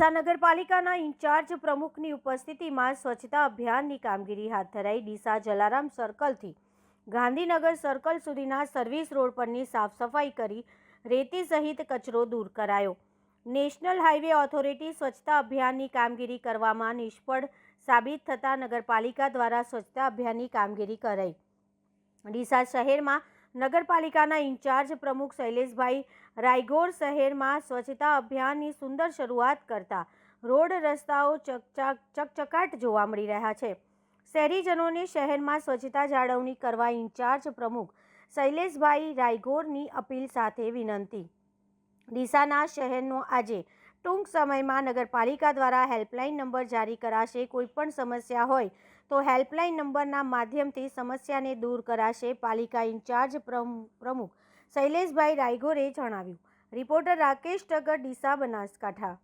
ડીસા નગરપાલિકાના ઇન્ચાર્જ પ્રમુખની ઉપસ્થિતિમાં સ્વચ્છતા અભિયાનની કામગીરી હાથ ધરાઈ. ડીસા જલારામ સર્કલથી ગાંધીનગર સર્કલ સુધીના સર્વિસ રોડ પરની સાફ સફાઈ કરી રેતી સહિત કચરો દૂર કરાયો. નેશનલ હાઈવે ઓથોરિટી સ્વચ્છતા અભિયાનની કામગીરી કરવામાં નિષ્ફળ સાબિત થતાં નગરપાલિકા દ્વારા સ્વચ્છતા અભિયાનની કામગીરી કરાઈ. ડીસા શહેરમાં નગરપાલિકાના ઇન્ચાર્જ પ્રમુખ શૈલેષભાઈ રાયગોર શહેરમાં સ્વચ્છતા અભિયાનની સુંદર શરૂઆત કરતા રોડ રસ્તાઓ ચકચકાટ જોવા મળી રહ્યા છે. શહેરીજનોને શહેરમાં સ્વચ્છતા જાળવણી કરવા ઇન્ચાર્જ પ્રમુખ શૈલેષભાઈ રાયગોરની અપીલ સાથે વિનંતી. ડીસાના શહેરનો આજે ટૂંક સમયમાં નગરપાલિકા દ્વારા હેલ્પલાઇન નંબર જારી કરાશે. કોઈપણ સમસ્યા હોય તો હેલ્પલાઇન નંબરના માધ્યમથી સમસ્યાને દૂર કરાશે, પાલિકા ઇન્ચાર્જ પ્રમુખ શૈલેષભાઈ રાયગોરે જણાવ્યું. રિપોર્ટર રાકેશ ટગર, ડીસા, બનાસકાંઠા.